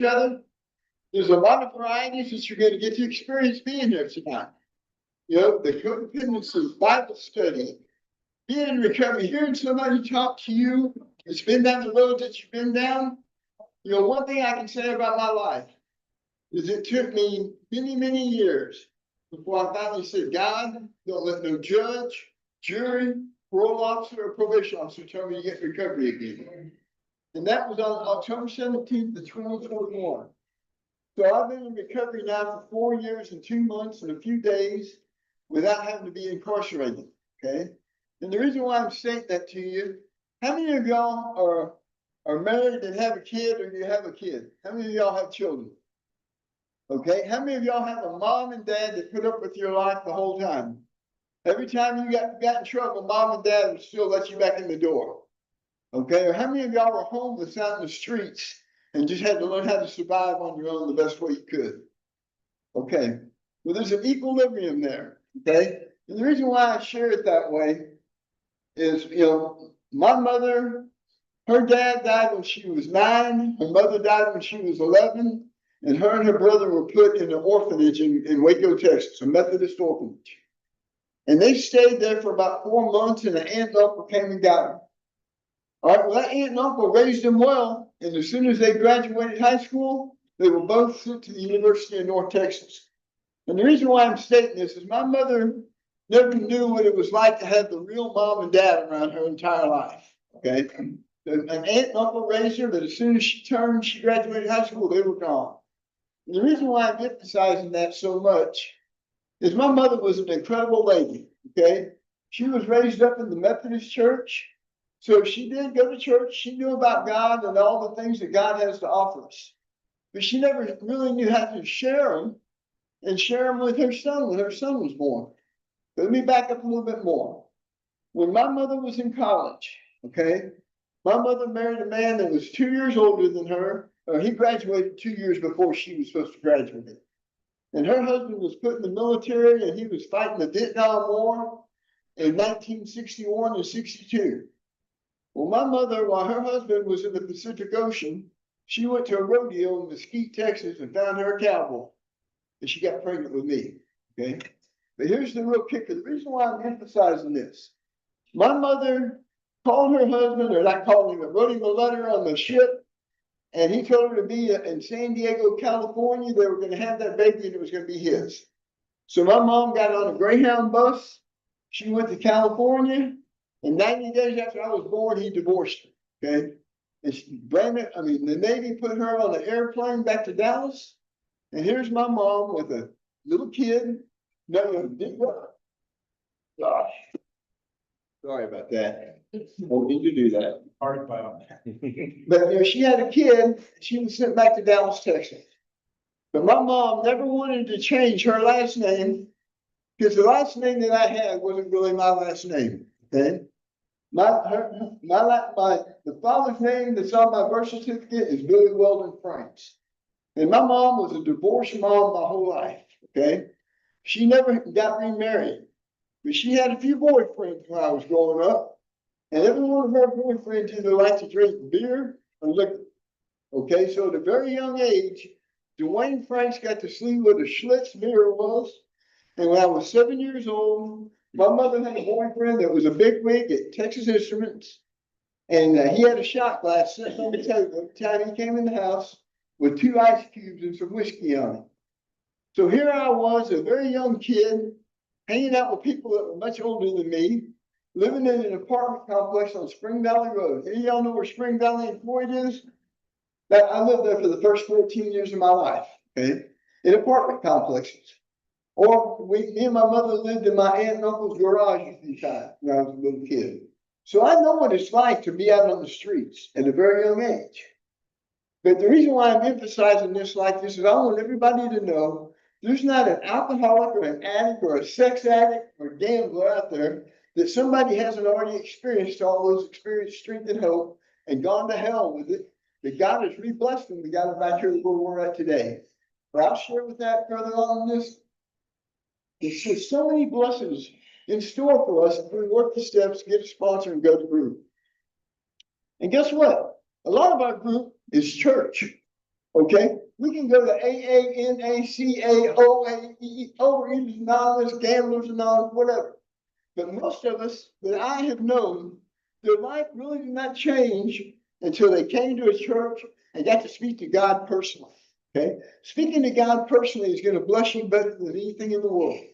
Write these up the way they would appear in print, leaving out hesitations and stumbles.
each other. There's a lot of varieties that you're going to get to experience being here tonight. You know, the codependency, Bible study, being in recovery, hearing somebody talk to you that's been down the road that you've been down. You know, one thing I can say about my life is it took me many, many years before I finally said, God, don't let no judge, jury, parole officer, or probation officer tell me to get recovery again. And that was on October 17th of 2021. So I've been in recovery now for 4 years and 2 months and a few days without having to be incarcerated, okay? And the reason why I'm saying that to you, how many of y'all are married and have a kid, or you have a kid? How many of y'all have children? Okay, how many of y'all have a mom and dad that put up with your life the whole time? Every time you got in trouble, mom and dad would still let you back in the door. Okay, or how many of y'all were homeless out in the streets and just had to learn how to survive on your own the best way you could? Okay, well, there's an equilibrium there, okay? And the reason why I share it that way is, you know, my mother, her dad died when she was 9, her mother died when she was 11, and her brother were put in an orphanage in Waco, Texas, a Methodist orphanage. And they stayed there for about 4 months, and an aunt and uncle came and got them. All right, well, that aunt and uncle raised them well, and as soon as they graduated high school, they were both sent to the University of North Texas. And the reason why I'm stating this is my mother never knew what it was like to have the real mom and dad around her entire life, okay? An aunt and uncle raised her, but as soon as she graduated high school, they were gone. And the reason why I'm emphasizing that so much is my mother was an incredible lady, okay? She was raised up in the Methodist church. So she did go to church. She knew about God and all the things that God has to offer us. But she never really knew how to share them and share them with her son when her son was born. But let me back up a little bit more. When my mother was in college, okay, my mother married a man that was 2 years older than her, or he graduated 2 years before she was supposed to graduate. And her husband was put in the military, and he was fighting the Vietnam War in 1961 and 62. Well, my mother, while her husband was in the Pacific Ocean, she went to a rodeo in Mesquite, Texas, and found her a cowboy. And she got pregnant with me, okay? But here's the real kicker. The reason why I'm emphasizing this. My mother called her husband, or not called him, but wrote him a letter on the ship, and he told her to be in San Diego, California. They were going to have that baby, and it was going to be his. So my mom got on a Greyhound bus. She went to California. And 90 days after I was born, he divorced her, okay? And the Navy put her on an airplane back to Dallas. And here's my mom with a little kid. Gosh, sorry about that. Don't need to do that. But you know, she had a kid. She was sent back to Dallas, Texas. But my mom never wanted to change her last name because the last name that I had wasn't really my last name, okay? The father's name that's on my birth certificate is Billy Weldon Franks. And my mom was a divorced mom my whole life, okay? She never got remarried, but she had a few boyfriends when I was growing up. And every one of her boyfriends either liked to drink beer or liquor, okay? So at a very young age, Dwayne Franks got to see what a Schlitz beer was. And when I was 7 years old, my mother had a boyfriend that was a bigwig at Texas Instruments, and he had a shot glass sitting on the table every time he came in the house with 2 ice cubes and some whiskey on it. So here I was, a very young kid, hanging out with people that were much older than me, living in an apartment complex on Spring Valley Road. Any of y'all know where Spring Valley and Floyd is? I lived there for the first 14 years of my life, okay, in apartment complexes. Or me and my mother lived in my aunt and uncle's garage a few times when I was a little kid. So I know what it's like to be out on the streets at a very young age. But the reason why I'm emphasizing this like this is I want everybody to know there's not an alcoholic or an addict or a sex addict or a gambler out there that somebody hasn't already experienced all those experiences, strength, and hope and gone to hell with it. That God has re-blessed them. We got them back here where we're at today. But I'll share with that further on in this. There's so many blessings in store for us if we work the steps, get a sponsor, and go to group. And guess what? A lot of our group is church. Okay, we can go to AA, NACA, OAE, Overeaters Anonymous, Gamblers Anonymous, whatever. But most of us that I have known, their life really did not change until they came to a church and got to speak to God personally. Okay, speaking to God personally is going to bless you better than anything in the world.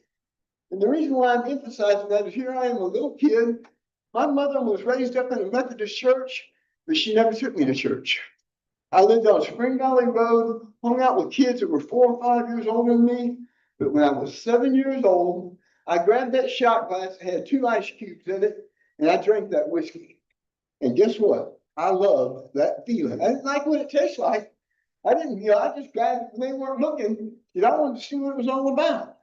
And the reason why I'm emphasizing that is here I am, a little kid. My mother was raised up in a Methodist church, but she never took me to church. I lived on Spring Valley Road, hung out with kids that were 4 or 5 years older than me. But when I was 7 years old, I grabbed that shot glass that had 2 ice cubes in it, and I drank that whiskey. And guess what? I loved that feeling. I didn't like what it tastes like. I didn't, I just grabbed it when they weren't looking, because I wanted to see what it was all about.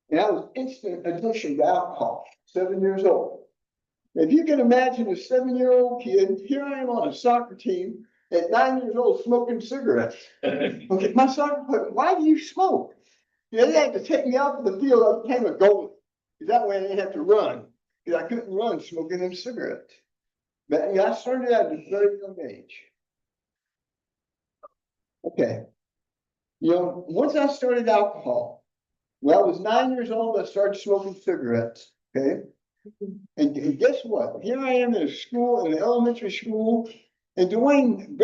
And I was instant addiction to alcohol, 7 years old. If you can imagine a 7-year-old kid, here I am on a soccer team at 9 years old smoking cigarettes. Okay, my soccer player, why do you smoke? They had to take me out of the field. I became a goalie. Because that way I didn't have to run. Because I couldn't run smoking them cigarettes. But I started at a very young age. Okay. Once I started alcohol, when I was 9 years old, I started smoking cigarettes. Okay. And guess what? Here I am in a school, in an elementary school, and Dwayne,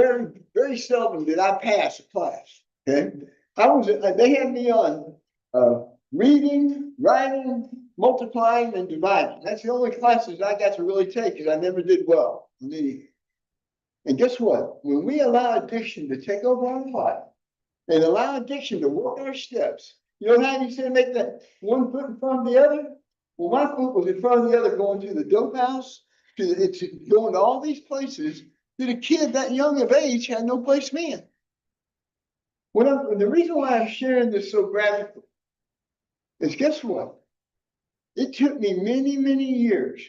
very seldom did I pass a class. Okay. They had me on reading, writing, multiplying, and dividing. That's the only classes I got to really take because I never did well in any. And guess what? When we allow addiction to take over our life and allow addiction to work our steps, you know how you say make that one foot in front of the other? Well, my foot was in front of the other going to the dope house, it's going to all these places that a kid that young of age had no place being. The reason why I'm sharing this so graphically is guess what? It took me many, many years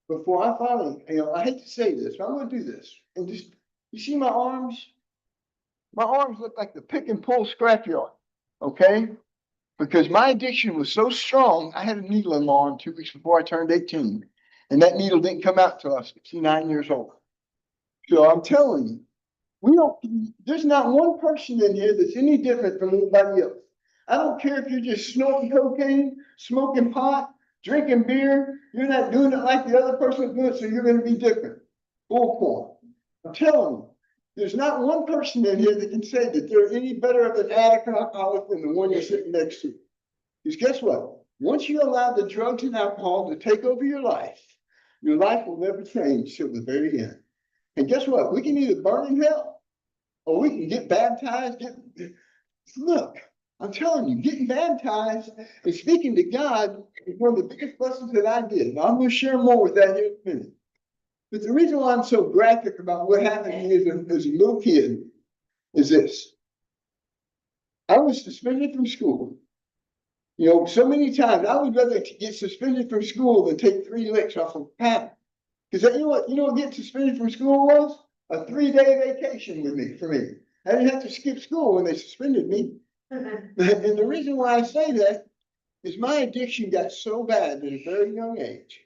before I finally, I hate to say this, but I'm going to do this. And just, you see my arms? My arms look like the pick and pull scrapyard, okay? Because my addiction was so strong, I had a needle in my arm 2 weeks before I turned 18. And that needle didn't come out till I was 69 years old. So I'm telling you, there's not one person in here that's any different from anybody else. I don't care if you're just snorting cocaine, smoking pot, drinking beer, you're not doing it like the other person doing it, so you're going to be different. Full point. I'm telling you, there's not one person in here that can say that they're any better of an addict or alcoholic than the one you're sitting next to. Because guess what? Once you allow the drugs and alcohol to take over your life will never change till the very end. And guess what? We can either burn in hell or we can get baptized. Look, I'm telling you, getting baptized and speaking to God is one of the biggest blessings that I did. Now, I'm going to share more with that here in a minute. But the reason why I'm so graphic about what happened to me as a little kid is this. I was suspended from school. So many times I would rather get suspended from school than take 3 licks off of pattern. Because you know what getting suspended from school was? A 3-day vacation for me. I didn't have to skip school when they suspended me. And the reason why I say that is my addiction got so bad at a very young age.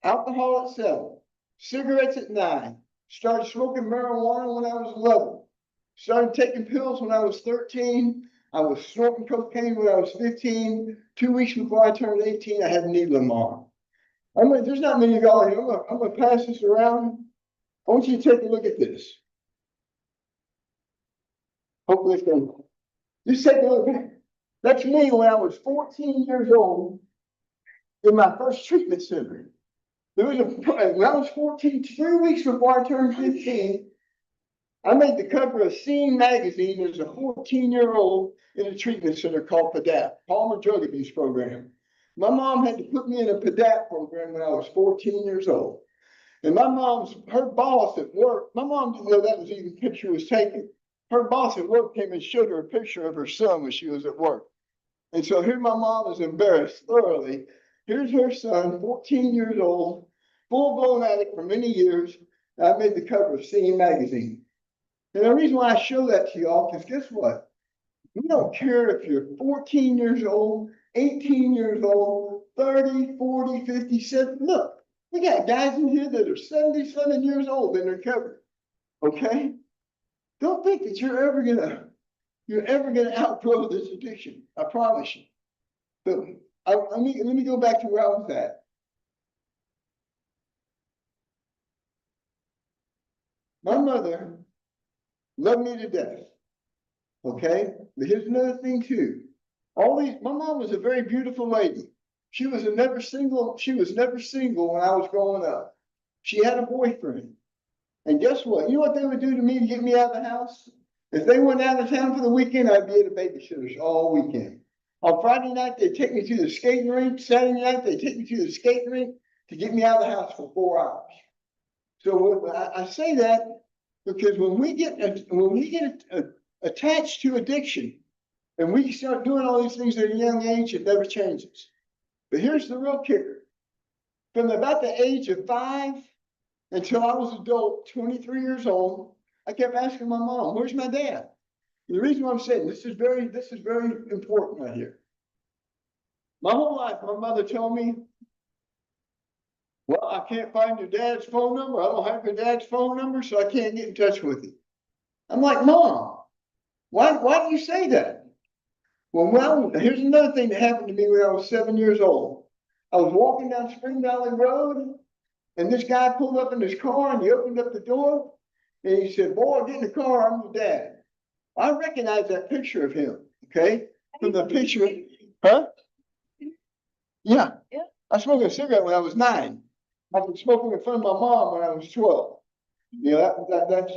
Alcohol at 7, cigarettes at 9, started smoking marijuana when I was 11, started taking pills when I was 13. I was snorting cocaine when I was 15. 2 weeks before I turned 18, I had a needle in my arm. There's not many of y'all here. I'm going to pass this around. I want you to take a look at this. Hopefully it's going to. Just take a look at it. That's me when I was 14 years old in my first treatment center. When I was 14, 3 weeks before I turned 15, I made the cover of Scene magazine as a 14-year-old in a treatment center called PADAP, Palmer Drug Abuse Program. My mom had to put me in a PADAP program when I was 14 years old. And her boss at work, my mom didn't know that was even a picture was taken. Her boss at work came and showed her a picture of her son when she was at work. And so here my mom was embarrassed thoroughly. Here's her son, 14 years old, full-blown addict for many years. I made the cover of Scene magazine. And the reason why I show that to y'all is guess what? We don't care if you're 14 years old, 18 years old, 30, 40, 57. Look, we got guys in here that are 77 years old in their cover. Okay? Don't think that you're ever gonna outgrow this addiction. I promise you. But let me go back to where I was at. My mother loved me to death. Okay, but here's another thing too. My mom was a very beautiful lady. She was never single. She was never single when I was growing up. She had a boyfriend. And guess what? You know what they would do to me to get me out of the house? If they went out of town for the weekend, I'd be at a babysitter's all weekend. On Friday night, they'd take me to the skating rink. Saturday night, they'd take me to the skating rink to get me out of the house for 4 hours. So I say that because when we get attached to addiction and we start doing all these things at a young age, it never changes. But here's the real kicker. From about the age of 5 until I was adult, 23 years old, I kept asking my mom, where's my dad? And the reason why I'm saying this is very important right here. My whole life, my mother told me, well, I can't find your dad's phone number. I don't have your dad's phone number, so I can't get in touch with you. I'm like, Mom, why do you say that? Well, here's another thing that happened to me when I was 7 years old. I was walking down Spring Valley Road, and this guy pulled up in his car, and he opened up the door, and he said, boy, get in the car, I'm your dad. I recognize that picture of him, okay? From the picture, huh? Yeah. I smoked a cigarette when I was 9. I've been smoking in front of my mom when I was 12. You know, that's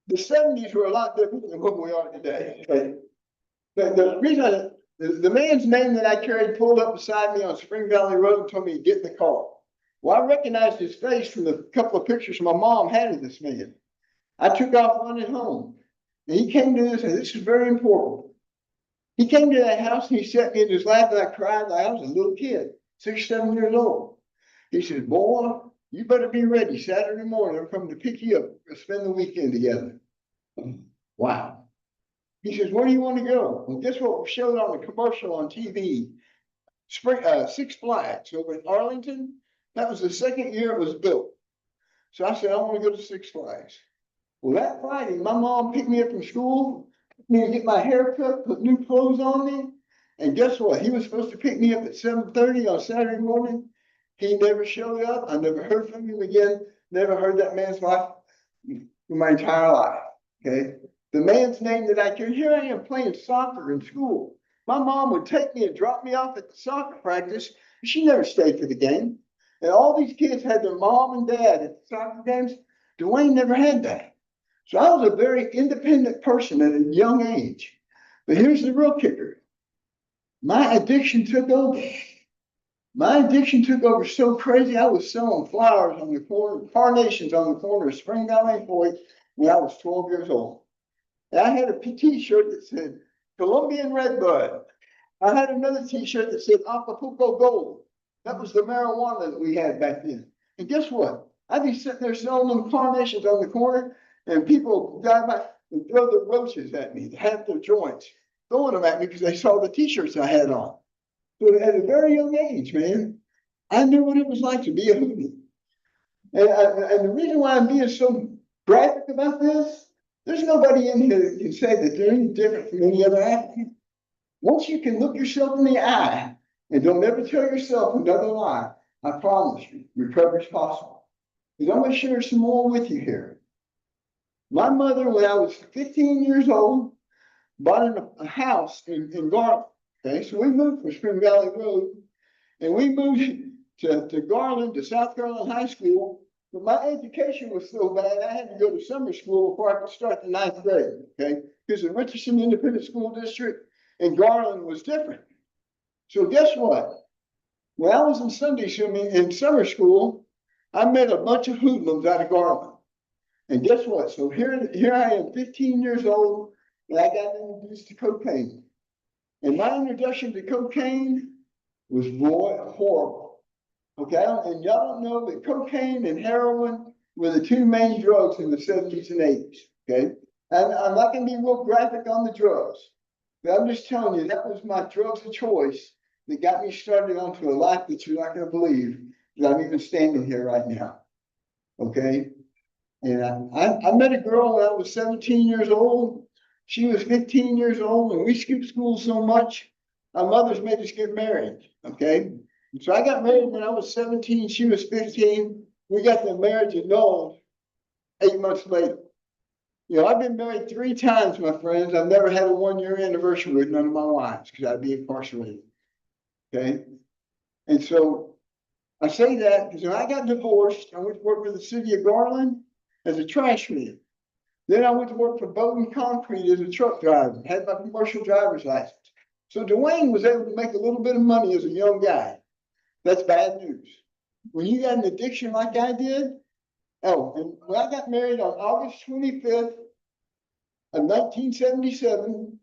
the 70s were a lot different than what we are today. Okay? The reason the man's name that I carried pulled up beside me on Spring Valley Road and told me to get in the car. Well, I recognized his face from the couple of pictures my mom had of this man. I took off running home. And he came to this, and this is very important. He came to that house and he sat me in his lap and I cried like I was a little kid, 6, 7 years old. He said, boy, you better be ready. Saturday morning, I'm coming to pick you up. We'll spend the weekend together. Wow. He says, where do you want to go? Well, guess what was showed on the commercial on TV? Six Flags over in Arlington. That was the second year it was built. So I said, I want to go to Six Flags. Well, that Friday, my mom picked me up from school, took me to get my hair cut, put new clothes on me. And guess what? He was supposed to pick me up at 7:30 on Saturday morning. He never showed up. I never heard from him again. Never heard that man's life for my entire life. Okay. The man's name that I can here I am playing soccer in school. My mom would take me and drop me off at the soccer practice. She never stayed for the game. And all these kids had their mom and dad at the soccer games. Dwayne never had that. So I was a very independent person at a young age. But here's the real kicker. My addiction took over. My addiction took over so crazy, I was selling flowers on the corner, carnations on the corner of Spring Valley and Floyd when I was 12 years old. And I had a t-shirt that said Colombian Redbud. I had another t-shirt that said Acapulco Gold. That was the marijuana that we had back then. And guess what? I'd be sitting there selling them carnations on the corner, and people drive by and throw their roaches at me, half their joints, throwing them at me because they saw the t-shirts I had on. So at a very young age, man, I knew what it was like to be a hoodie. And the reason why I'm being so graphic about this, there's nobody in here that can say that they're any different from any other athlete. Once you can look yourself in the eye and don't ever tell yourself another lie, I promise you, recovery is possible. Because I'm going to share some more with you here. My mother, when I was 15 years old, bought a house in Garland. Okay, so we moved from Spring Valley Road, and we moved to Garland, to South Garland High School. But my education was so bad, I had to go to summer school before I could start the 9th grade. Okay, because the Richardson Independent School District in Garland was different. So guess what? When I was in summer school, I met a bunch of hoodlums out of Garland. And guess what? So here I am, 15 years old, and I got introduced to cocaine. And my introduction to cocaine was horrible. Okay, and y'all don't know that cocaine and heroin were the two main drugs in the 70s and 80s. Okay, and I'm not going to be real graphic on the drugs, but I'm just telling you that was my drugs of choice that got me started onto a life that you're not going to believe that I'm even standing here right now. Okay, And I met a girl when I was 17 years old. She was 15 years old, and we skipped school so much. Our mothers made us get married. Okay. So I got married when I was 17. She was 15. We got the marriage annulled 8 months later. I've been married 3 times, my friends. I've never had a 1-year anniversary with none of my wives because I'd be incarcerated. Okay. And so I say that because when I got divorced, I went to work for the city of Garland as a trash man. Then I went to work for Bowden Concrete as a truck driver, had my commercial driver's license. So Dwayne was able to make a little bit of money as a young guy. That's bad news. When you got an addiction like I did, and when I got married on August 25th of 1977,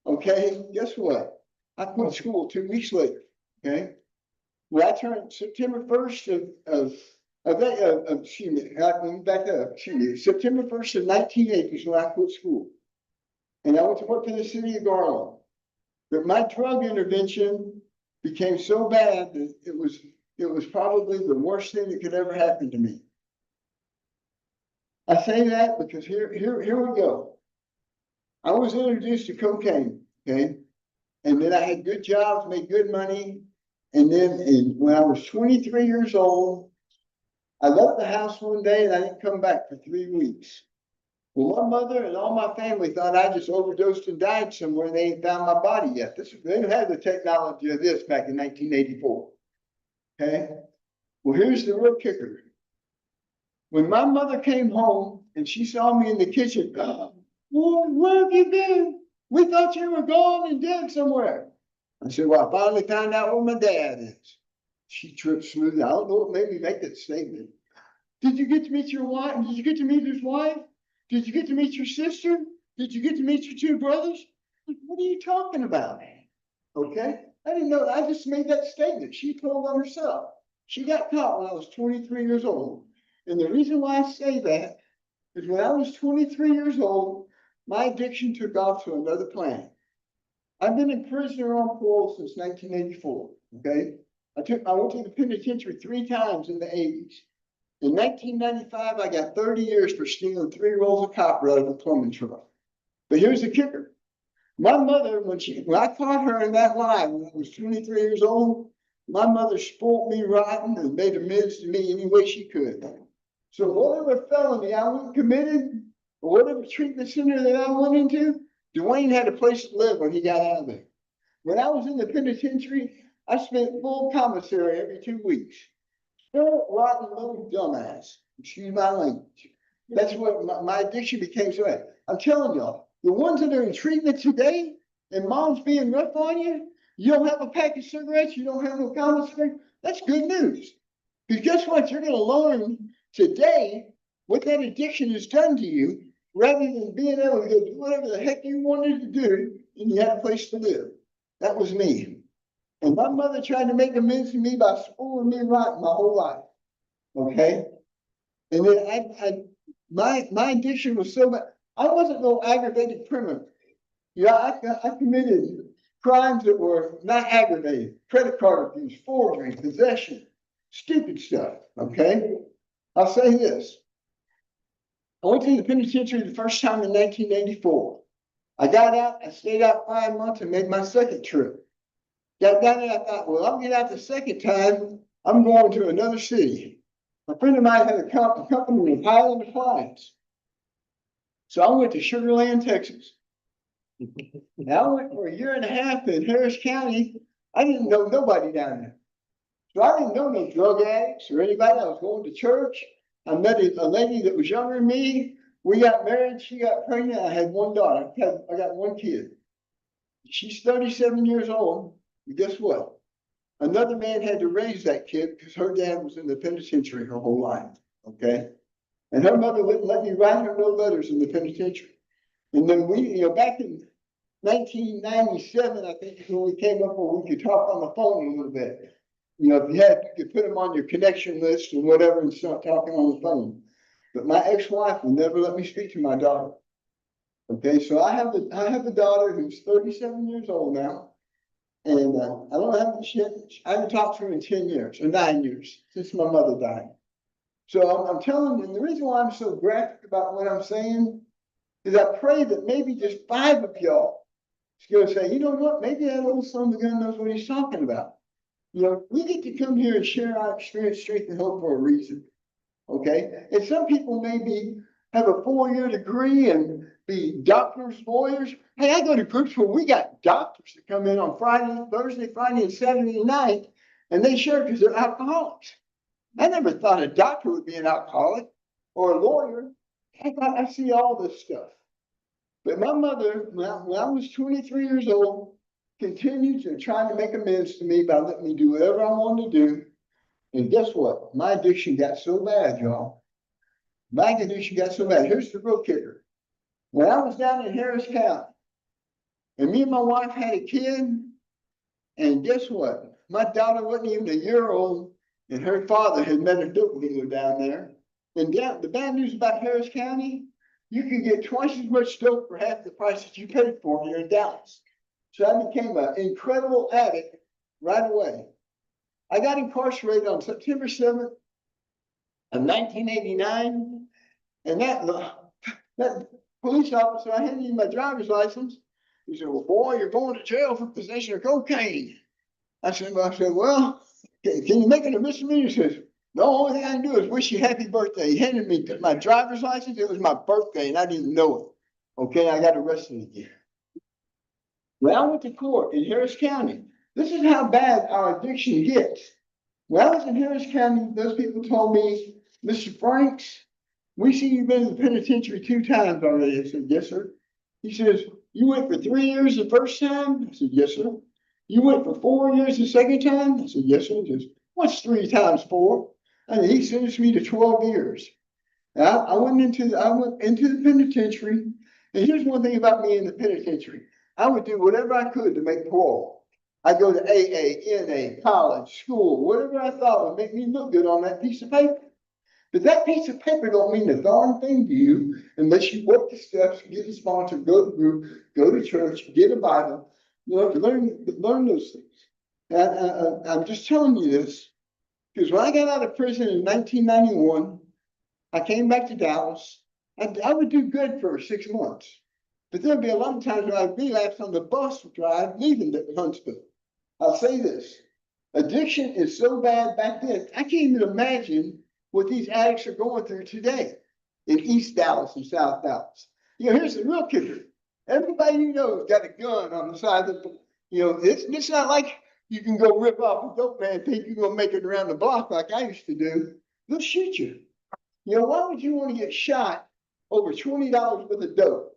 okay, guess what? I quit school 2 weeks later, okay? When I turned September 1st excuse me, let me back up, excuse me, September 1st of 1980 is when I quit school. And I went to work for the city of Garland. But my drug intervention became so bad that it was probably the worst thing that could ever happen to me. I say that because here we go. I was introduced to cocaine, okay? And then I had good jobs, made good money. And then when I was 23 years old, I left the house one day and I didn't come back for 3 weeks. Well, my mother and all my family thought I just overdosed and died somewhere and they ain't found my body yet. They didn't have the technology of this back in 1984. Okay? Well, here's the real kicker. When my mother came home and she saw me in the kitchen, where have you been? We thought you were gone and dead somewhere. I said, well, I finally found out where my dad is. She tripped smoothly. I don't know what made me make that statement. Did you get to meet your wife? Did you get to meet his wife? Did you get to meet your sister? Did you get to meet your 2 brothers? What are you talking about? Okay. I didn't know. I just made that statement. She told on herself. She got caught when I was 23 years old. And the reason why I say that is when I was 23 years old, my addiction took off to another planet. I've been in prison or on parole since 1984. Okay. I went to the penitentiary 3 times in the 80s. In 1995, I got 30 years for stealing 3 rolls of copper out of a plumbing truck. But here's the kicker. My mother, when I caught her in that lie when I was 23 years old, my mother spoiled me rotten and made amends to me any way she could. So whatever felony I went committed, or whatever treatment center that I went into, Dwayne had a place to live when he got out of there. When I was in the penitentiary, I spent full commissary every 2 weeks. Rotten little dumbass. Excuse my language. That's what my addiction became so bad. I'm telling y'all, the ones that are in treatment today and mom's being rough on you, you don't have a pack of cigarettes, you don't have no commissary, that's good news. Because guess what? You're going to learn today what that addiction has done to you rather than being able to do whatever the heck you wanted to do and you had a place to live. That was me. And my mother tried to make amends to me by spoiling me rotten my whole life. Okay. And then my addiction was so bad. I wasn't no aggravated criminal. I committed crimes that were not aggravated. Credit card abuse, forgery, possession, stupid stuff. Okay. I'll say this. I went to the penitentiary the first time in 1984. I got out, I stayed out 5 months and made my second trip. Got down there, I thought, well, I'll get out the second time. I'm going to another city. A friend of mine had a company with Highland Appliance. So I went to Sugar Land, Texas. And I went for 1.5 years in Harris County. I didn't know nobody down there. So I didn't know no drug addicts or anybody. I was going to church. I met a lady that was younger than me. We got married. She got pregnant. I had 1 daughter. I got 1 kid. She's 37 years old. And guess what? Another man had to raise that kid because her dad was in the penitentiary her whole life. Okay. And her mother wouldn't let me write her no letters in the penitentiary. And then back in 1997, I think is when we came up where we could talk on the phone a little bit. If you could put them on your connection list or whatever and start talking on the phone. But my ex-wife would never let me speak to my daughter. Okay, so I have a daughter who's 37 years old now. And I don't have I haven't talked to her in 10 years or 9 years since my mother died. So I'm telling you, and the reason why I'm so graphic about what I'm saying is I pray that maybe just 5 of y'all is going to say, you know what, maybe that old son of a gun knows what he's talking about. You know, we get to come here and share our experience, strength, and hope for a reason. Okay. And some people maybe have a 4-year degree and be doctors, lawyers. Hey, I go to groups where we got doctors that come in on Thursday, Friday, and Saturday night, and they share because they're alcoholics. I never thought a doctor would be an alcoholic or a lawyer. I see all this stuff. But my mother, when I was 23 years old, continued to try to make amends to me by letting me do whatever I wanted to do. And guess what? My addiction got so bad, y'all. My addiction got so bad. Here's the real kicker. When I was down in Harris County, and me and my wife had a kid, and guess what? My daughter wasn't even a year old, and her father had met a dope dealer down there. And the bad news about Harris County, you can get twice as much dope for half the price that you paid for here in Dallas. So I became an incredible addict right away. I got incarcerated on September 7th of 1989, and that police officer, I handed him my driver's license. He said, well, boy, you're going to jail for possession of cocaine. I said, well, can you make it a misdemeanor? He says, the only thing I can do is wish you happy birthday. He handed me my driver's license. It was my birthday, and I didn't know it. Okay, I got arrested again. Well, I went to court in Harris County. This is how bad our addiction gets. When I was in Harris County, those people told me, Mr. Franks, we see you've been in the penitentiary 2 times already. I said, yes, sir. He says, you went for 3 years the first time? I said, yes, sir. You went for 4 years the second time? I said, yes, sir. He says, what's 3 times 4? And he sentenced me to 12 years. I went into the penitentiary. And here's one thing about me in the penitentiary. I would do whatever I could to make parole. I go to AA, NA, college, school, whatever I thought would make me look good on that piece of paper. But that piece of paper don't mean a darn thing to you unless you work the steps, get a sponsor, go to group, go to church, get a Bible, you know, learn those things. And I'm just telling you this because when I got out of prison in 1991, I came back to Dallas. I would do good for 6 months. But there'd be a lot of times when I'd relapse on the bus drive leaving Huntsville. I'll say this. Addiction is so bad back then, I can't even imagine what these addicts are going through today in East Dallas and South Dallas. You know, here's the real kicker. Everybody you know has got a gun on the side of the, you know, it's not like you can go rip off a dope man, think you're gonna make it around the block like I used to do. They'll shoot you. You know, why would you want to get shot over $20 worth of dope?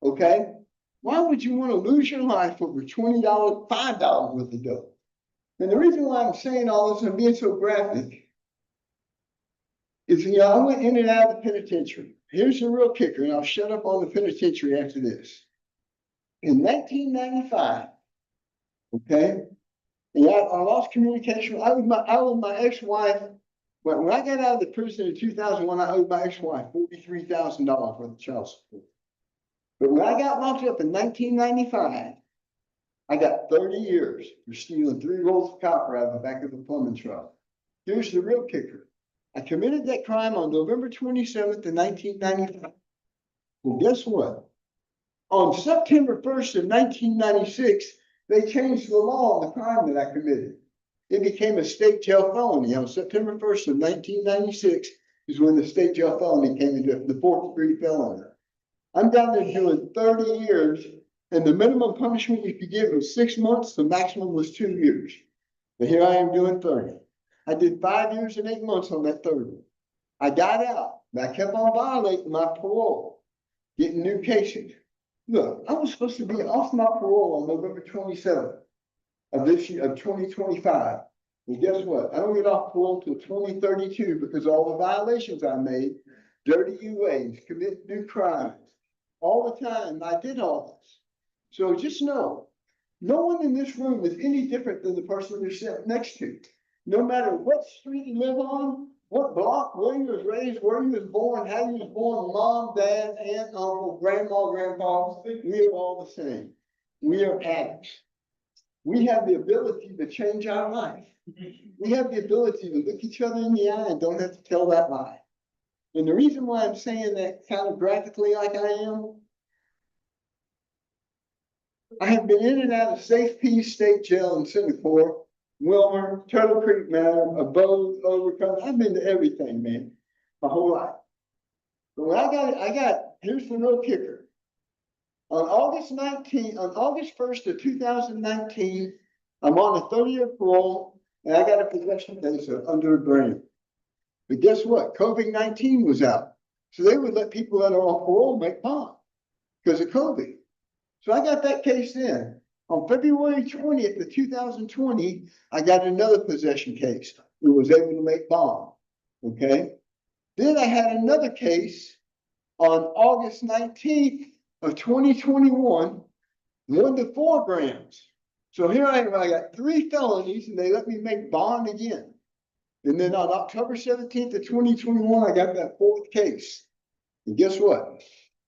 Okay? Why would you want to lose your life over $20, $5 worth of dope? And the reason why I'm saying all this and being so graphic is, you know, I went in and out of the penitentiary. Here's the real kicker, and I'll shut up on the penitentiary after this. In 1995, okay, and I lost communication. I owed my ex-wife. When I got out of the prison in 2001, I owed my ex-wife $43,000 worth of child support. But when I got locked up in 1995, I got 30 years for stealing 3 rolls of copper out of the back of a plumbing truck. Here's the real kicker. I committed that crime on November 27th of 1995. Well, guess what? On September 1st of 1996, they changed the law on the crime that I committed. It became a state jail felony. On September 1st of 1996 is when the state jail felony came into the 4th degree felony. I'm down there doing 30 years, and the minimum punishment you could give was 6 months, the maximum was 2 years. But here I am doing 30. I did 5 years and 8 months on that 30. I got out, but I kept on violating my parole, getting new cases. Look, I was supposed to be off my parole on November 27th of this year, of 2025. And guess what? I don't get off parole till 2032 because all the violations I made, dirty UAs, commit new crimes. All the time I did all this. So just know, no one in this room is any different than the person you're sitting next to. No matter what street you live on, what block, where you was raised, where you was born, how you was born, mom, dad, aunt, uncle, grandma, grandpa, we are all the same. We are addicts. we have the ability to change our life. We have the ability to look each other in the eye and don't have to tell that lie. And the reason why I'm saying that kind of graphically like I am, I have been in and out of Safe Peace State Jail in Singapore, Wilmer, Turtle Creek Manor, Abode, Overcome. I've been to everything, man, my whole life. But when here's the real kicker. On August 1st of 2019, I'm on a 30-year parole, and I got a possession case of under a gram. But guess what? COVID-19 was out. So they would let people that are on parole make bond because of COVID. So I got that case in. On February 20th of 2020, I got another possession case. It was able to make bond. Okay. Then I had another case on August 19th of 2021, 1 to 4 grams. So here I am, I got 3 felonies and they let me make bond again. And then on October 17th of 2021, I got that 4th case. And guess what?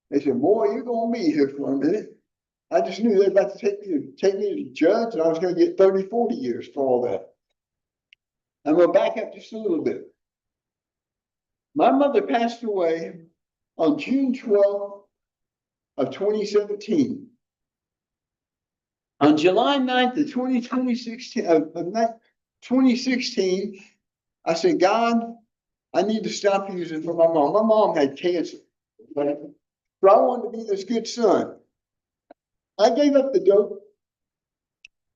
They said, boy, you're going to be here for a minute. I just knew they were about to take me to the judge and I was going to get 30, 40 years for all that. I'm going to back up just a little bit. My mother passed away on June 12th of 2017. On July 9th of 2016, I said, God, I need to stop using for my mom. My mom had cancer. So I wanted to be this good son. I gave up the dope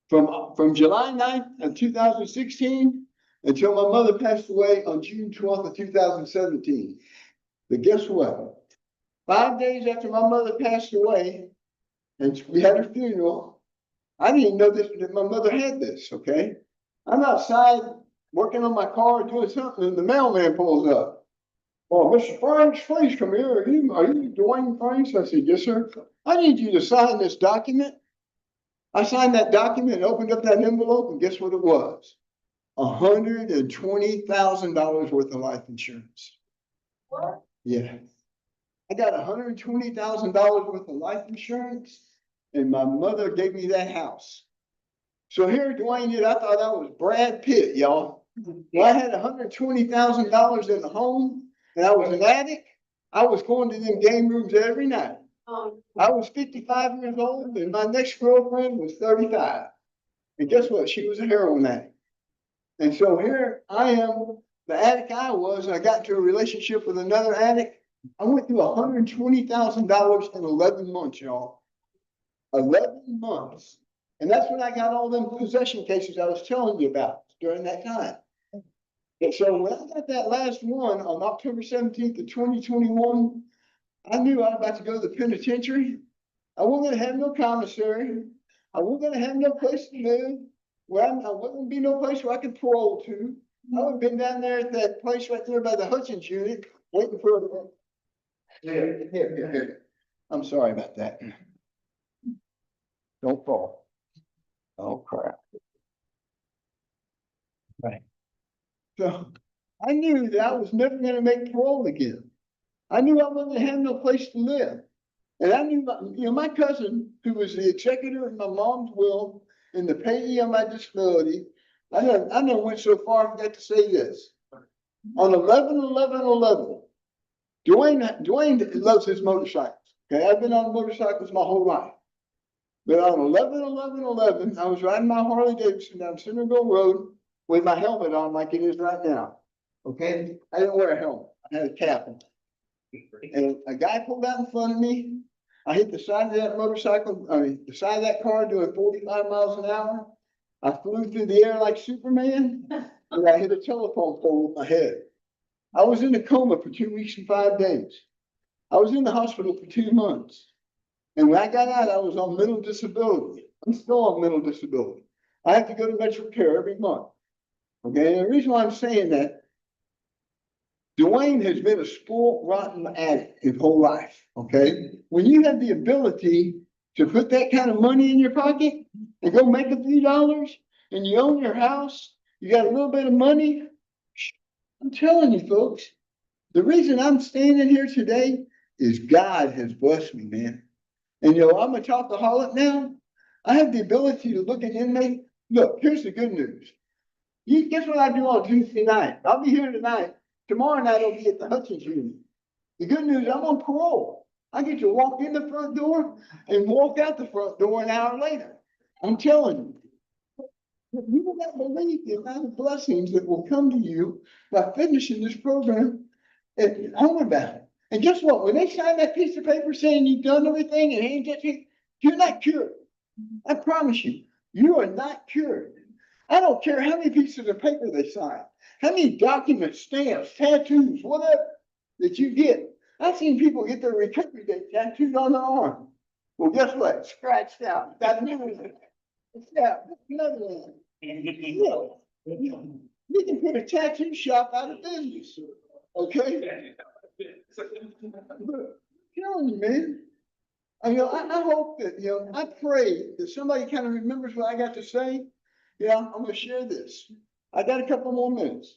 from July 9th of 2016 until my mother passed away on June 12th of 2017. But guess what? 5 days after my mother passed away, and we had her funeral, I didn't know that my mother had this, okay? I'm outside working on my car doing something, and the mailman pulls up. Oh, Mr. Franks, please come here. Are you Dwayne Franks? I said, yes, sir. I need you to sign this document. I signed that document and opened up that envelope, and guess what it was? $120,000 worth of life insurance. What? Yeah. I got $120,000 worth of life insurance, and my mother gave me that house. So here, Dwayne, I thought I was Brad Pitt, y'all. Well, I had $120,000 in the home, and I was an addict. I was going to them game rooms every night. I was 55 years old, and my next girlfriend was 35. And guess what? She was a heroin addict. And so here I am, the addict I was, I got into a relationship with another addict. I went through $120,000 in 11 months, y'all. 11 months. And that's when I got all them possession cases I was telling you about during that time. And so when I got that last one on October 17th of 2021, I knew I was about to go to the penitentiary. I wasn't going to have no commissary. I wasn't going to have no place to live. I wasn't going to be no place where I could parole to. I would have been down there at that place right there by the Hutchins unit, waiting for a. Here. I'm sorry about that. Don't fall. Oh, crap. Right. So I knew that I was never going to make parole again. I knew I wasn't going to have no place to live. And I knew, my cousin, who was the executor of my mom's will and the payee on my disability, I never went so far as got to say this. On 11/11/11, Dwayne loves his motorcycles. Okay, I've been on motorcycles my whole life. But on 11/11/11, I was riding my Harley Davidson down Centerville Road with my helmet on like it is right now. Okay, I didn't wear a helmet. I had a cap on. And a guy pulled out in front of me. I hit the side of that the side of that car doing 45 miles an hour. I flew through the air like Superman, and I hit a telephone pole with my head. I was in a coma for 2 weeks and 5 days. I was in the hospital for 2 months. And when I got out, I was on mental disability. I'm still on mental disability. I have to go to Metro Care every month. Okay, and the reason why I'm saying that, Dwayne has been a spoiled, rotten addict his whole life. Okay, when you have the ability to put that kind of money in your pocket and go make a few dollars, and you own your house, you got a little bit of money. I'm telling you, folks, the reason I'm standing here today is God has blessed me, man. And I'm a chocoholic now, I have the ability to look at inmate. Look, here's the good news. Guess what I do on Tuesday night? I'll be here tonight. Tomorrow night I'll be at the Hutchins Unit. The good news, I'm on parole. I get to walk in the front door and walk out the front door an hour later. I'm telling you. You will not believe the amount of blessings that will come to you by finishing this program and on about it. And guess what? When they sign that piece of paper saying you've done everything and ain't just you're not cured. I promise you, you are not cured. I don't care how many pieces of paper they sign, how many documents, stamps, tattoos, whatever that you get. I've seen people get their recovery date tattooed on their arm. Well, guess what? Scratched out. Got another one. Yeah, another one. You can put a tattoo shop out of business. Okay? Telling you, man. I hope that, I pray that somebody kind of remembers what I got to say. Yeah, I'm gonna share this. I got a couple more minutes.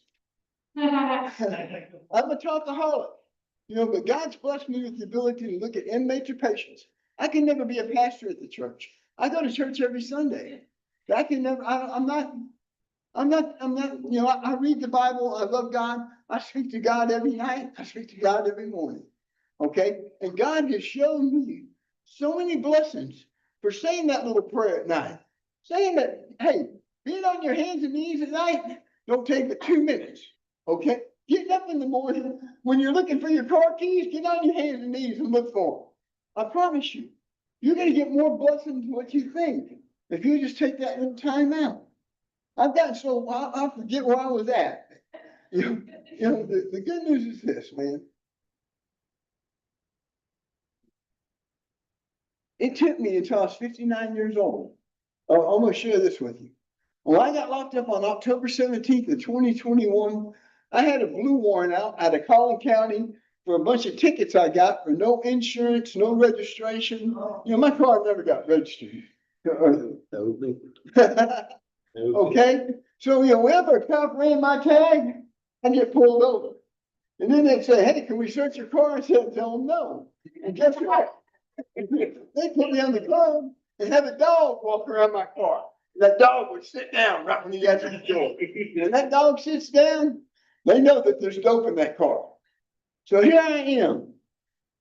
I'm a talkaholic, but God's blessed me with the ability to look at inmates or patients. I can never be a pastor at the church. I go to church every Sunday. I can never, I'm not, I read the Bible. I love God. I speak to God every night. I speak to God every morning. Okay. And God has shown me so many blessings for saying that little prayer at night. Saying that, hey, being on your hands and knees at night, don't take but 2 minutes. Okay. Getting up in the morning, when you're looking for your car keys, get on your hands and knees and look for them. I promise you, you're going to get more blessings than what you think if you just take that little time out. I've gotten so I forget where I was at. The good news is this, man. It took me until I was 59 years old. I'm going to share this with you. When I got locked up on October 17th of 2021, I had a blue warrant out of Collin County for a bunch of tickets I got for no insurance, no registration. My car never got registered. Okay. So, whenever a cop ran my tag, I get pulled over. And then they'd say, hey, can we search your car? I said, tell them no. And guess what? They put me on the curb and have a dog walk around my car. That dog would sit down right when you got to the door. When that dog sits down, they know that there's dope in that car. So here I am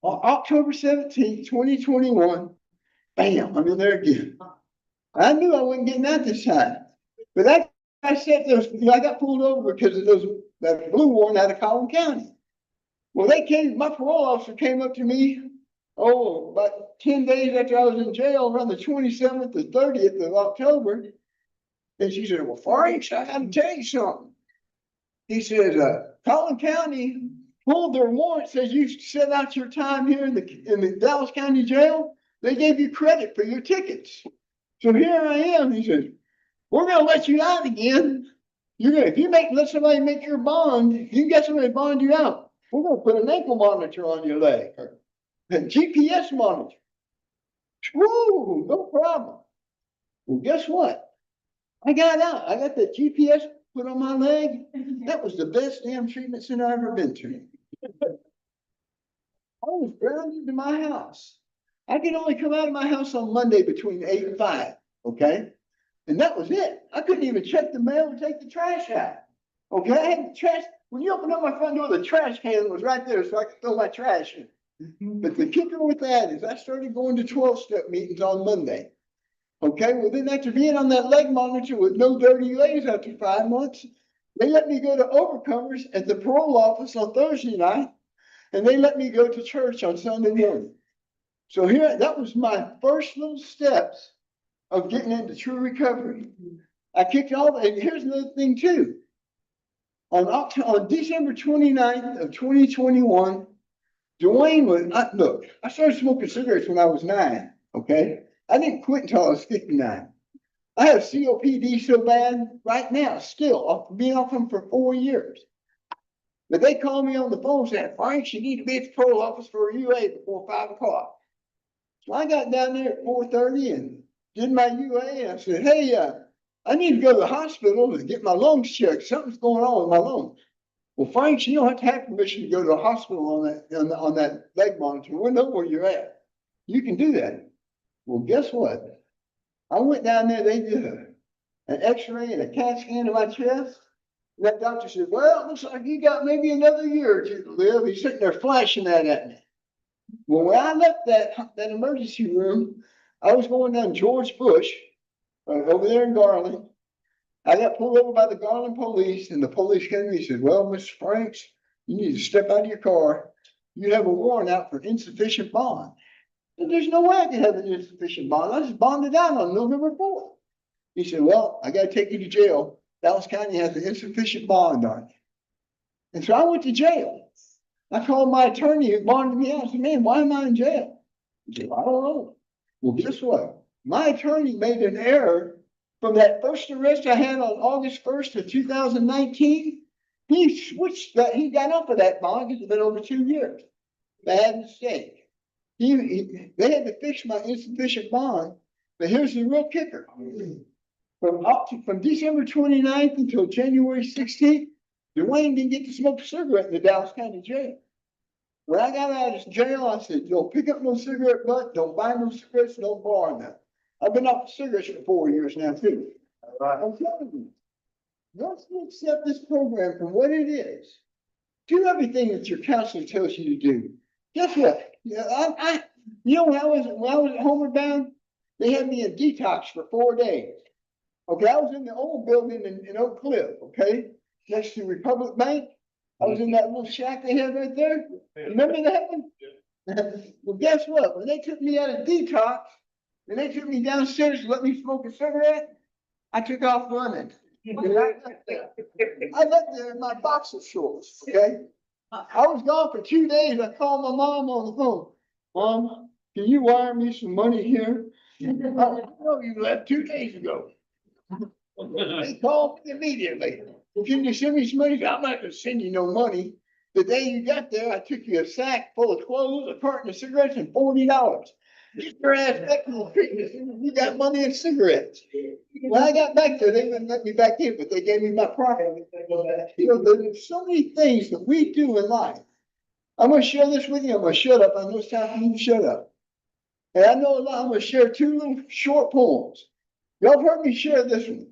on October 17th, 2021. Bam, I'm in there again. I knew I wasn't getting out this time. But I said I got pulled over because of that blue warrant out of Collin County. Well, my parole officer came up to me, about 10 days after I was in jail, around the 27th or 30th of October. And she said, well, Frank, I got to tell you something. He says, Collin County pulled their warrant, says you set out your time here in the Dallas County Jail. They gave you credit for your tickets. So here I am. He says, we're going to let you out again. If you let somebody make your bond, you can get somebody to bond you out. We're going to put an ankle monitor on your leg, or a GPS monitor. Woo, no problem. Well, guess what? I got out. I got the GPS put on my leg. That was the best damn treatment center I've ever been to. I was grounded to my house. I could only come out of my house on Monday between 8 and 5. Okay. And that was it. I couldn't even check the mail and take the trash out. Okay. I had the trash. When you opened up my front door, the trash can was right there so I could throw my trash in. But the kicker with that is I started going to 12-step meetings on Monday. Okay. Well, then after being on that leg monitor with no dirty legs after 5 months, they let me go to overcomers at the parole office on Thursday night. And they let me go to church on Sunday morning. So that was my first little steps of getting into true recovery. I kicked off, and here's another thing too. On December 29th of 2021, Dwayne I started smoking cigarettes when I was 9, okay? I didn't quit until I was 59. I have COPD so bad right now, still, being off them for 4 years. But they called me on the phone saying, Frank, you need to be at the parole office for a UA before 5 o'clock. So I got down there at 4:30 and did my UA, and I said, hey, I need to go to the hospital to get my lungs checked. Something's going on with my lungs. Well, Frank, you don't have to have permission to go to the hospital on that leg monitor. We know where you're at. You can do that. Well, guess what? I went down there, they did an x-ray and a CAT scan of my chest. And that doctor said, well, it looks like you got maybe another year or two to live. He's sitting there flashing that at me. Well, when I left that emergency room, I was going down George Bush, over there in Garland. I got pulled over by the Garland police, and the police came to me and said, well, Mr. Franks, you need to step out of your car. You have a warrant out for insufficient bond. And there's no way I could have an insufficient bond. I just bonded out on November 4th. He said, well, I got to take you to jail. Dallas County has an insufficient bond on you. And so I went to jail. I called my attorney who bonded me out. I said, man, why am I in jail? He said, I don't know. Well, guess what? My attorney made an error from that first arrest I had on August 1st of 2019. He switched that. He got off of that bond. It's been over 2 years. Bad mistake. They had to fix my insufficient bond. But here's the real kicker. From December 29th until January 16th, Dwayne didn't get to smoke a cigarette in the Dallas County jail. When I got out of jail, I said, don't pick up no cigarette butt, don't buy no cigarettes, don't borrow them. I've been off cigarettes for 4 years now, too. I'm telling you, once you accept this program for what it is, do everything that your counselor tells you to do. Guess what? You know, when I was at Homeward Bound, they had me in detox for 4 days. Okay, I was in the old building in Oak Cliff, okay, next to Republic Bank. I was in that little shack they had right there. Remember that one? Well, guess what? When they took me out of detox and they took me downstairs to let me smoke a cigarette, I took off running. I left there in my boxer shorts, okay? I was gone for 2 days. I called my mom on the phone. Mom, can you wire me some money here? No, you left 2 days ago. They called me immediately. Well, can you send me some money? I'm not gonna send you no money. The day you got there, I took you a sack full of clothes, a carton of cigarettes, and $40. Get your ass back to the treatment. You got money and cigarettes. When I got back there, they wouldn't let me back in, but they gave me my property. You know, there's so many things that we do in life. I'm gonna share this with you. I'm gonna shut up. I know it's time for me to shut up. And I know a lot. I'm gonna share 2 little short poems. Y'all have heard me share this one.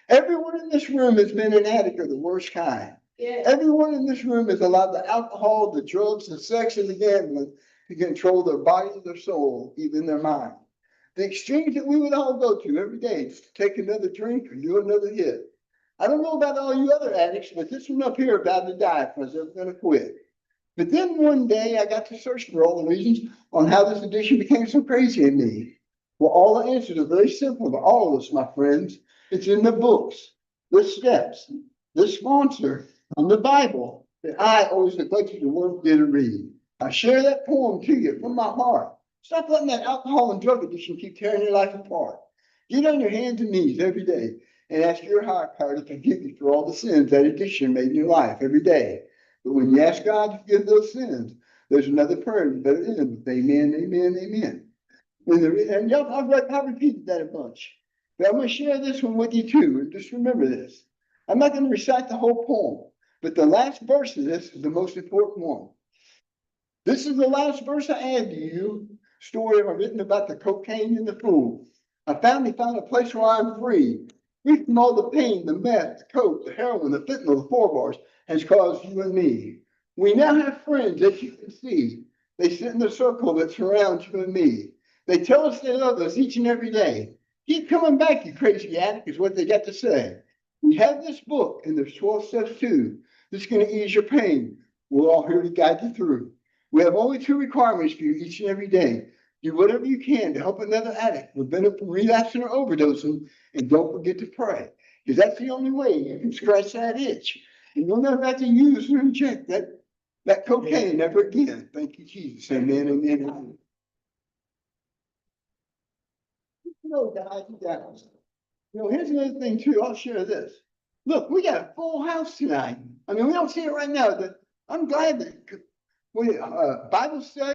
Everyone in this room has been an addict of the worst kind. Yeah. Everyone in this room has allowed the alcohol, the drugs, the sex, and the gambling to control their body, their soul, even their mind. The extremes that we would all go to every day, just to take another drink or do another hit. I don't know about all you other addicts, but this one up here about to die if I was ever going to quit. But then one day I got to search for all the reasons on how this addiction became so crazy in me. Well, all the answers are very simple to all of us, my friends. It's in the books, the steps, the sponsor, and the Bible that I always neglected to work there to read. I share that poem to you from my heart. Stop letting that alcohol and drug addiction keep tearing your life apart. Get on your hands and knees every day and ask your higher power to forgive you for all the sins that addiction made in your life every day. But when you ask God to forgive those sins, there's another prayer you better end with amen, amen, amen. And y'all, I've repeated that a bunch. But I'm going to share this one with you too. And just remember this. I'm not going to recite the whole poem, but the last verse of this is the most important one. This is the last verse I add to you. Story I've written about the cocaine and the fool. I finally found a place where I'm free. Free from all the pain, the meth, the coke, the heroin, the fentanyl, the 4 bars has caused you and me. We now have friends that you can see. They sit in the circle that surrounds you and me. They tell us they love us each and every day. Keep coming back, you crazy addict, is what they got to say. We have this book, and there's 12 steps too. This is going to ease your pain. We're all here to guide you through. We have only 2 requirements for you each and every day. Do whatever you can to help another addict prevent from relapsing or overdosing, and don't forget to pray, because that's the only way you can scratch that itch. And you'll never have to use or inject that cocaine ever again. Thank you, Jesus. Amen, amen, amen. Guys, here's another thing too. I'll share this. Look, we got a full house tonight. I mean, we don't see it right now. I'm glad that we Bible study.